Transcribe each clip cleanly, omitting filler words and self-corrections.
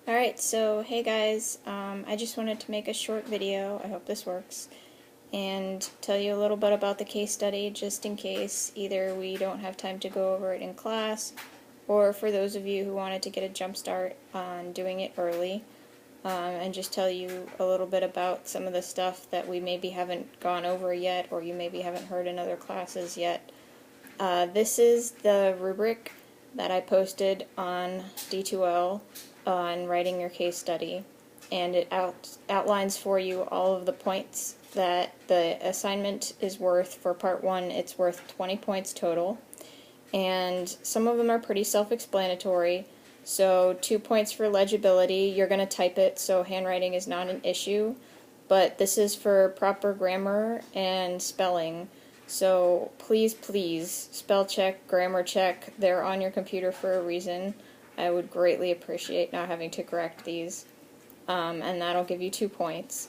Alright, so hey guys, I just wanted to make a short video, I hope this works, and tell you a little bit about the case study just in case either we don't have time to go over it in class, or for those of you who wanted to get a jump start on doing it early, and just tell you a little bit about some of the stuff that we maybe haven't gone over yet, or you maybe haven't heard in other classes yet. This is the rubric that I posted on D2L on writing your case study, and it outlines for you all of the points that the assignment is worth. For part 1, it's worth 20 points total, and some of them are pretty self-explanatory. So 2 points for legibility. You're going to type it, so handwriting is not an issue, but this is for proper grammar and spelling. So please, spell check, grammar check. They're on your computer for a reason. I would greatly appreciate not having to correct these. And that'll give you 2 points.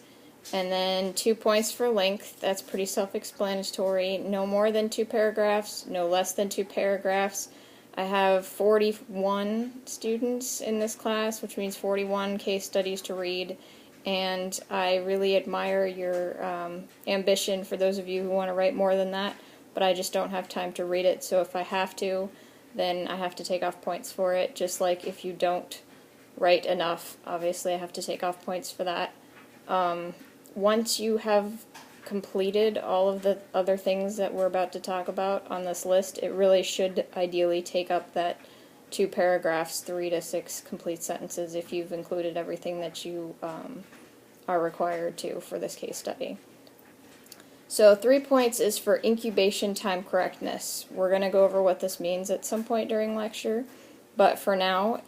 And then 2 points for length. That's pretty self-explanatory. No more than 2 paragraphs, no less than 2 paragraphs. I have 41 students in this class, which means 41 case studies to read. And I really admire your ambition for those of you who want to write more than that, but I just don't have time to read it, so if I have to, then I have to take off points for it, just like if you don't write enough, obviously I have to take off points for that. Once you have completed all of the other things that we're about to talk about on this list, it really should ideally take up that 2 paragraphs, 3 to 6 complete sentences if you've included everything that you are required to for this case study. So 3 points is for incubation time correctness. We're going to go over what this means at some point during lecture, but for now,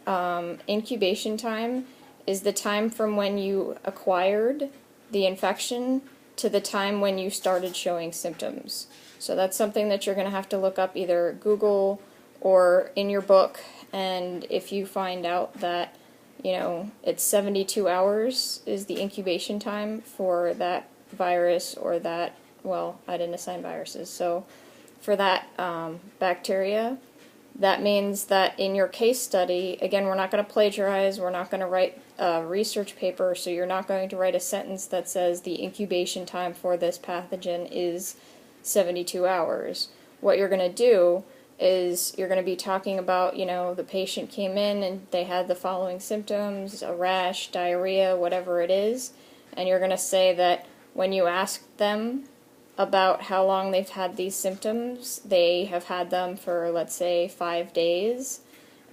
incubation time is the time from when you acquired the infection to the time when you started showing symptoms. So that's something that you're going to have to look up either Google or in your book, and if you find out that, you know, it's 72 hours is the incubation time for that virus or that, well, I didn't assign viruses, so for that bacteria, that means that in your case study, again, we're not going to plagiarize, we're not going to write a research paper, so you're not going to write a sentence that says the incubation time for this pathogen is 72 hours. What you're going to do is you're going to be talking about, you know, the patient came in and they had the following symptoms, a rash, diarrhea, whatever it is, and you're going to say that when you ask them about how long they've had these symptoms, they have had them for, let's say, 5 days,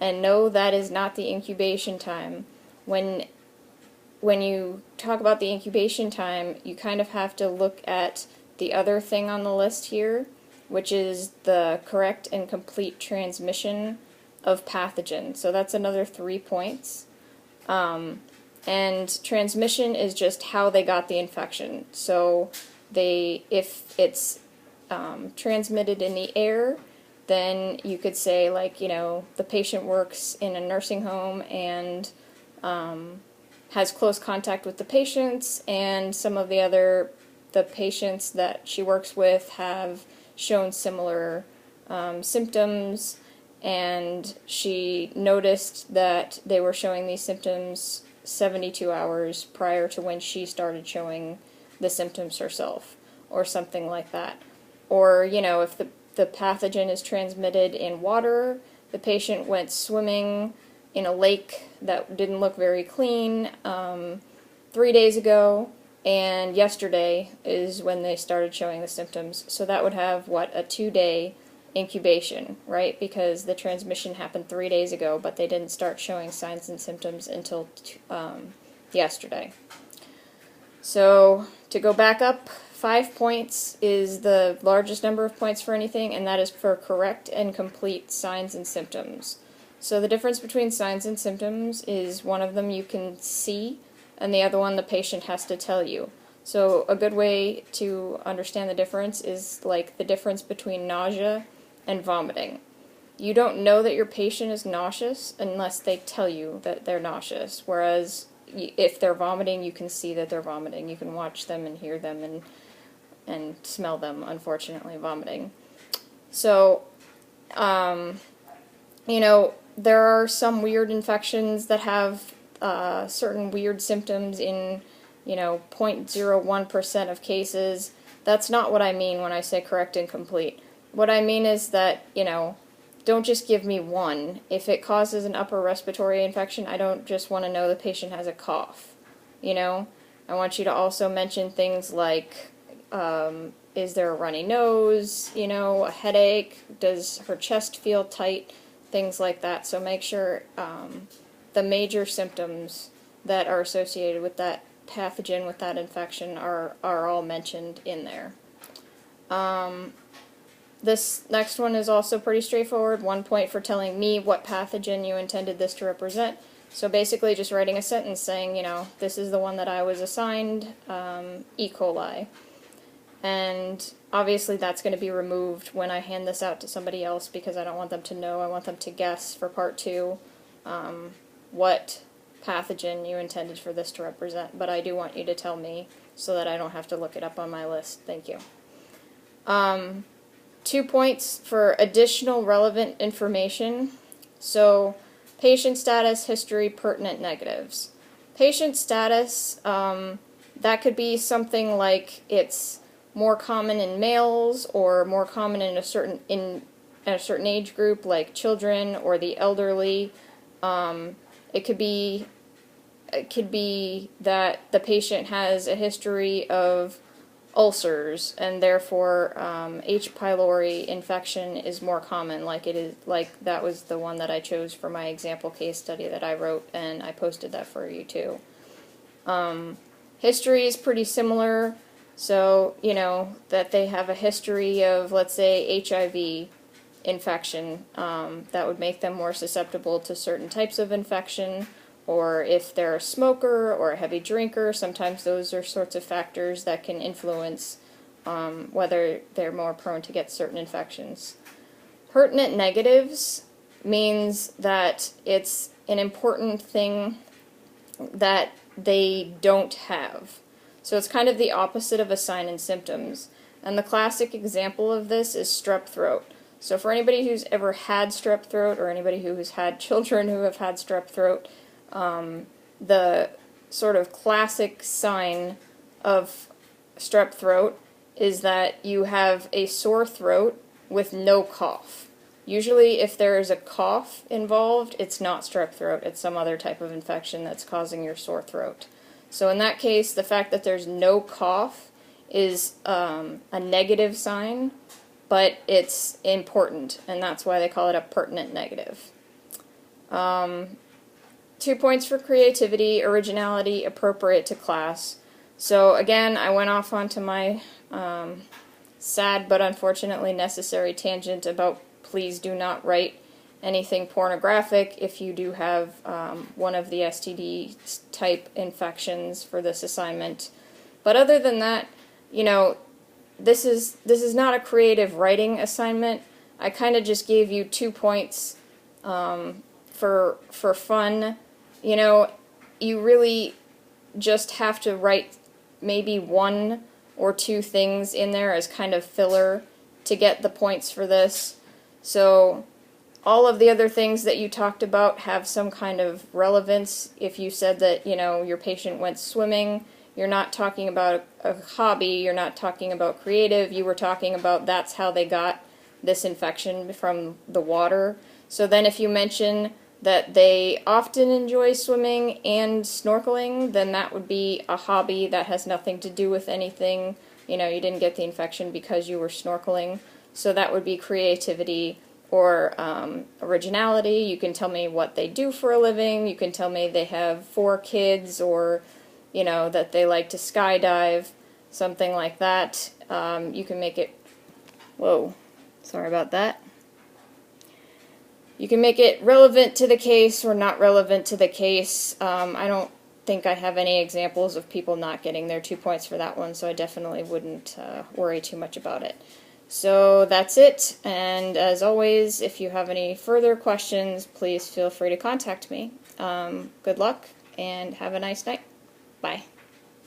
and no, that is not the incubation time. When you talk about the incubation time, you kind of have to look at the other thing on the list here, which is the correct and complete transmission of pathogen. So that's another 3 points. And transmission is just how they got the infection. So if it's transmitted in the air, then you could say, like, you know, the patient works in a nursing home and has close contact with the patients, and some of the patients that she works with have shown similar symptoms, and she noticed that they were showing these symptoms 72 hours prior to when she started showing the symptoms herself, or something like that. Or, you know, if the pathogen is transmitted in water, the patient went swimming in a lake that didn't look very clean 3 days ago, and yesterday is when they started showing the symptoms. So that would have, what, a 2-day incubation, right? Because the transmission happened 3 days ago, but they didn't start showing signs and symptoms until yesterday. So to go back up, 5 points is the largest number of points for anything, and that is for correct and complete signs and symptoms. So the difference between signs and symptoms is one of them you can see, and the other one the patient has to tell you. So a good way to understand the difference is like the difference between nausea and vomiting. You don't know that your patient is nauseous unless they tell you that they're nauseous, whereas if they're vomiting, you can see that they're vomiting. You can watch them and hear them and smell them, unfortunately, vomiting. So, you know, there are some weird infections that have certain weird symptoms in, 0.01% of cases. That's not what I mean when I say correct and complete. What I mean is that, don't just give me one. If it causes an upper respiratory infection, I don't just want to know the patient has a cough. I want you to also mention things like, is there a runny nose, a headache, does her chest feel tight, things like that. So make sure the major symptoms that are associated with that pathogen, with that infection, are all mentioned in there. This next one is also pretty straightforward. 1 point for telling me what pathogen you intended this to represent. So basically just writing a sentence saying, this is the one that I was assigned, E. coli. And obviously that's going to be removed when I hand this out to somebody else because I don't want them to know. I want them to guess for part 2 what pathogen you intended for this to represent. But I do want you to tell me so that I don't have to look it up on my list. Thank you. 2 points for additional relevant information. So patient status, history, pertinent negatives. Patient status, that could be something like it's more common in males or more common in a certain age group, like children or the elderly. It could be that the patient has a history of ulcers and therefore H. pylori infection is more common, like that was the one that I chose for my example case study that I wrote, and I posted that for you too. History is pretty similar. So, that they have a history of, let's say, HIV infection, that would make them more susceptible to certain types of infection, or if they're a smoker or a heavy drinker, sometimes those are sorts of factors that can influence whether they're more prone to get certain infections. Pertinent negatives means that it's an important thing that they don't have. So it's kind of the opposite of a sign and symptoms. And the classic example of this is strep throat. So for anybody who's ever had strep throat, or anybody who has had children who have had strep throat, the sort of classic sign of strep throat is that you have a sore throat with no cough. Usually if there is a cough involved, it's not strep throat, it's some other type of infection that's causing your sore throat. So in that case, the fact that there's no cough is a negative sign, but it's important, and that's why they call it a pertinent negative. 2 points for creativity, originality, appropriate to class. So again, I went off onto my sad but unfortunately necessary tangent about please do not write anything pornographic if you do have one of the STD type infections for this assignment. But other than that, this is not a creative writing assignment. I kind of just gave you 2 points for fun. You really just have to write maybe 1 or 2 things in there as kind of filler to get the points for this. So all of the other things that you talked about have some kind of relevance. If you said that, your patient went swimming, you're not talking about a hobby, you're not talking about creative, you were talking about that's how they got this infection from the water. So then if you mention that they often enjoy swimming and snorkeling, then that would be a hobby that has nothing to do with anything. You didn't get the infection because you were snorkeling. So that would be creativity or originality. You can tell me what they do for a living. You can tell me they have 4 kids, or that they like to skydive, something like that. You can make it, whoa, sorry about that. You can make it relevant to the case or not relevant to the case. I don't think I have any examples of people not getting their 2 points for that one, so I definitely wouldn't worry too much about it. So that's it, and as always, if you have any further questions, please feel free to contact me. Good luck, and have a nice night. Bye.